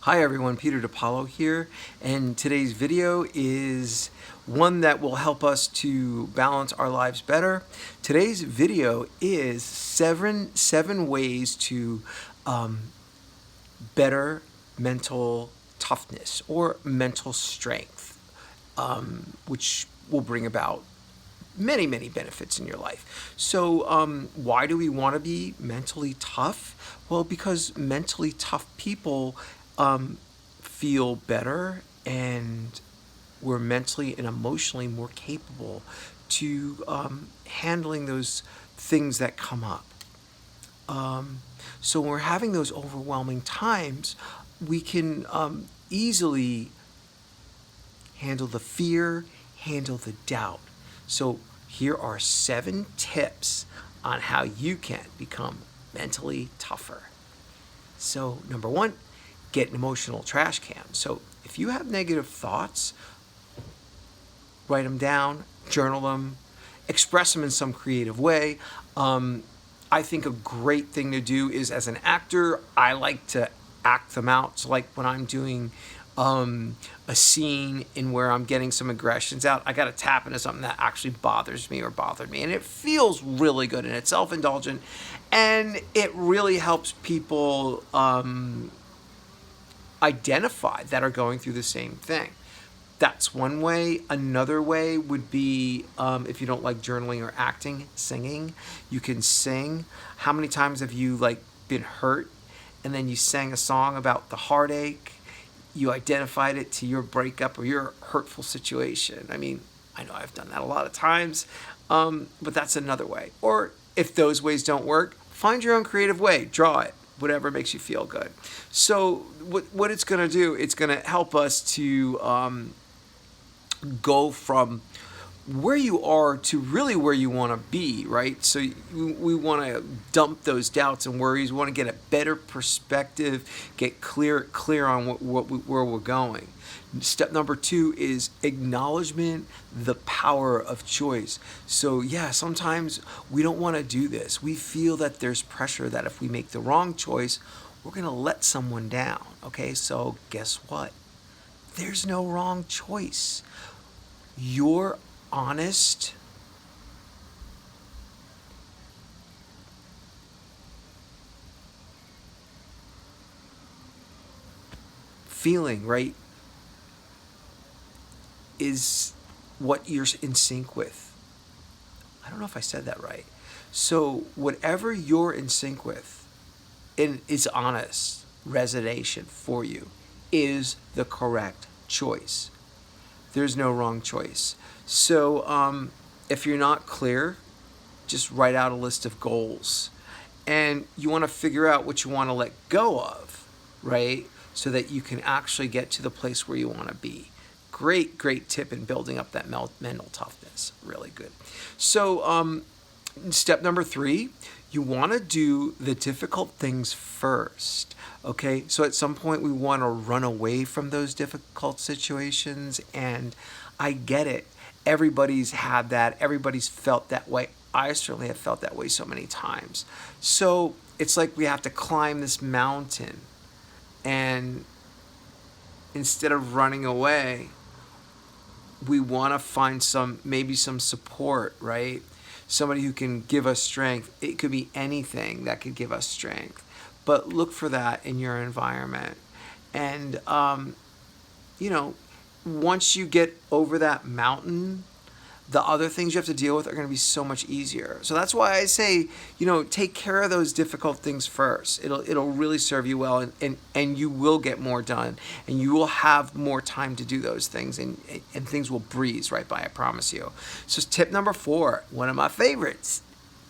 Hi everyone, Peter DePaulo here, and today's video is one that will help us to balance our lives better. Today's video is seven ways to better mental toughness or mental strength, which will bring about many benefits in your life. So why do we want to be mentally tough? Well, because mentally tough people feel better, and we're mentally and emotionally more capable to handling those things that come up. So when we're having those overwhelming times, we can easily handle the fear, handle the doubt. So here are 7 tips on how you can become mentally tougher. So number 1, get an emotional trash can. So if you have negative thoughts, write them down, journal them, express them in some creative way. I think a great thing to do is, as an actor, I like to act them out. So like when I'm doing a scene in where I'm getting some aggressions out, I got to tap into something that actually bothers me or bothered me. And it feels really good, and it's self-indulgent, and it really helps people identify that are going through the same thing. That's one way. Another way would be, if you don't like journaling or acting, singing. You can sing. How many times have you been hurt and then you sang a song about the heartache? You identified it to your breakup or your hurtful situation. I mean, I know I've done that a lot of times, but that's another way. Or if those ways don't work, find your own creative way. Draw it. Whatever makes you feel good. So what it's going to do, it's going to help us to go from where you are to really where you want to be, right? So we want to dump those doubts and worries. We want to get a better perspective, get clear on where we're going. Step number 2 is acknowledgement, the power of choice. So yeah, sometimes we don't want to do this. We feel that there's pressure that if we make the wrong choice, we're going to let someone down. Okay, so guess what? There's no wrong choice. Your honest feeling, right, is what you're in sync with. I don't know if I said that right. So whatever you're in sync with and is honest resonation for you is the correct choice. There's no wrong choice. So if you're not clear, just write out a list of goals. And you want to figure out what you want to let go of, right? So that you can actually get to the place where you want to be. Great tip in building up that mental toughness. Really good. So step number 3, you want to do the difficult things first. Okay, so at some point we want to run away from those difficult situations, and I get it. Everybody's had that. Everybody's felt that way. I certainly have felt that way so many times. So it's like we have to climb this mountain, and instead of running away, we want to find maybe some support, right? Somebody who can give us strength. It could be anything that could give us strength. But look for that in your environment. And, once you get over that mountain, the other things you have to deal with are going to be so much easier. So that's why I say, take care of those difficult things first. It'll really serve you well, and you will get more done, and you will have more time to do those things, and things will breeze right by, I promise you. So tip number 4, one of my favorites,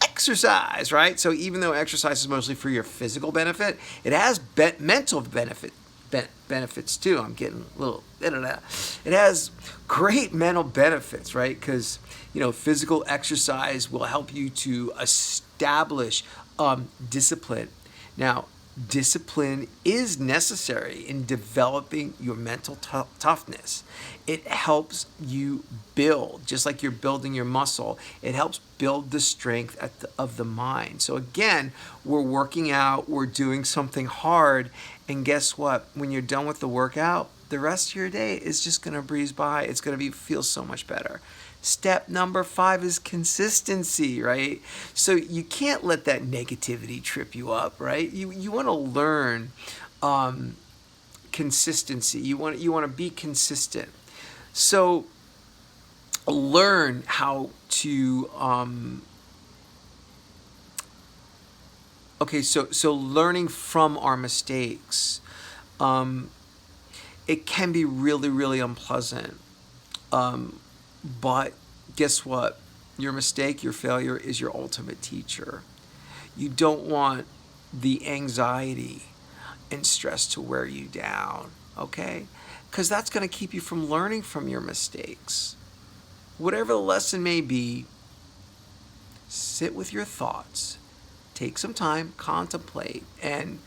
exercise, right? So even though exercise is mostly for your physical benefit, it has mental benefits too. I'm getting a little bit of that. It has great mental benefits, right? Because physical exercise will help you to establish discipline. Now, discipline is necessary in developing your mental toughness. It helps you build, just like you're building your muscle, it helps build the strength of the mind. So again, we're working out, we're doing something hard, and guess what? When you're done with the workout, the rest of your day is just going to breeze by. It's going to feel so much better. Step number 5 is consistency, right? So you can't let that negativity trip you up, right? You want to learn consistency. You want to be consistent. So learn how to so learning from our mistakes. It can be really, really unpleasant. But guess what? Your mistake, your failure is your ultimate teacher. You don't want the anxiety and stress to wear you down, okay? Because that's going to keep you from learning from your mistakes. Whatever the lesson may be, sit with your thoughts, take some time, contemplate, and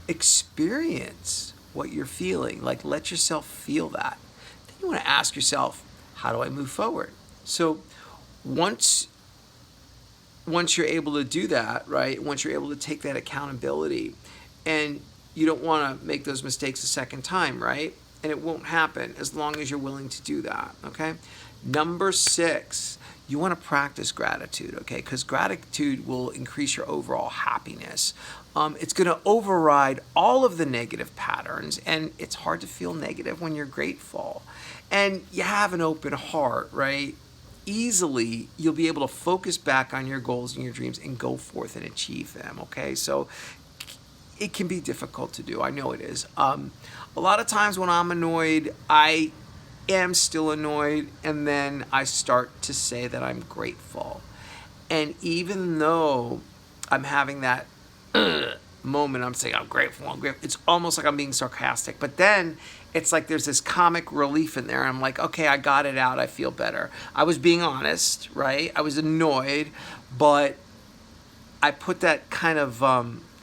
experience what you're feeling. Like, let yourself feel that. Then you want to ask yourself, how do I move forward? So once you're able to do that, right? Once you're able to take that accountability, and you don't want to make those mistakes a second time, right? And it won't happen as long as you're willing to do that, okay? Number 6, you want to practice gratitude, okay? Because gratitude will increase your overall happiness. It's going to override all of the negative patterns, and it's hard to feel negative when you're grateful. And you have an open heart, right? Easily, you'll be able to focus back on your goals and your dreams and go forth and achieve them, okay? So it can be difficult to do. I know it is. A lot of times when I'm annoyed, I am still annoyed, and then I start to say that I'm grateful. And even though I'm having that moment, I'm saying I'm grateful, it's almost like I'm being sarcastic. But then it's like there's this comic relief in there. I'm like, okay, I got it out. I feel better. I was being honest, right? I was annoyed, but I put that kind of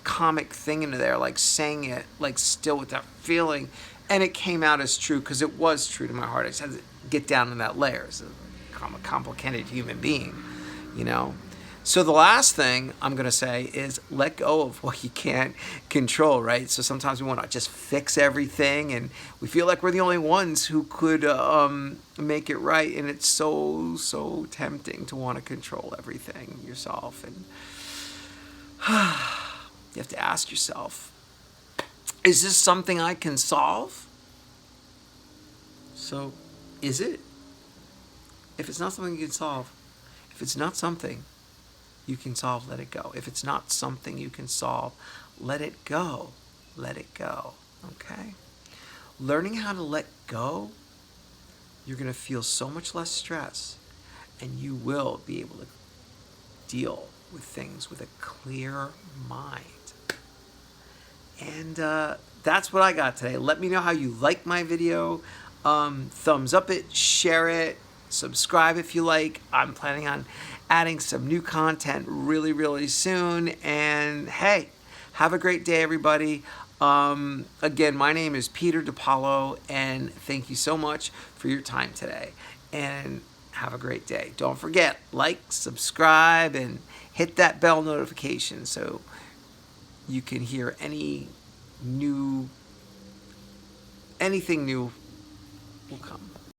comic thing into there, like saying it, like still with that feeling. And it came out as true because it was true to my heart. I just had to get down in that layer. So I'm a complicated human being, you know? So the last thing I'm going to say is let go of what you can't control, right? So sometimes we want to just fix everything, and we feel like we're the only ones who could make it right. And it's so, so tempting to want to control everything yourself. And you have to ask yourself, is this something I can solve? So is it? If it's not something you can solve, if it's not something you can solve, let it go. If it's not something you can solve, let it go. Let it go. Okay? Learning how to let go, you're going to feel so much less stress, and you will be able to deal with things with a clear mind. And that's what I got today. Let me know how you like my video. Thumbs up it, share it, subscribe if you like. I'm planning on adding some new content really, really soon. And hey, have a great day, everybody. Again, my name is Peter DiPaolo, and thank you so much for your time today. And have a great day. Don't forget, like, subscribe, and hit that bell notification so you can hear anything new will come.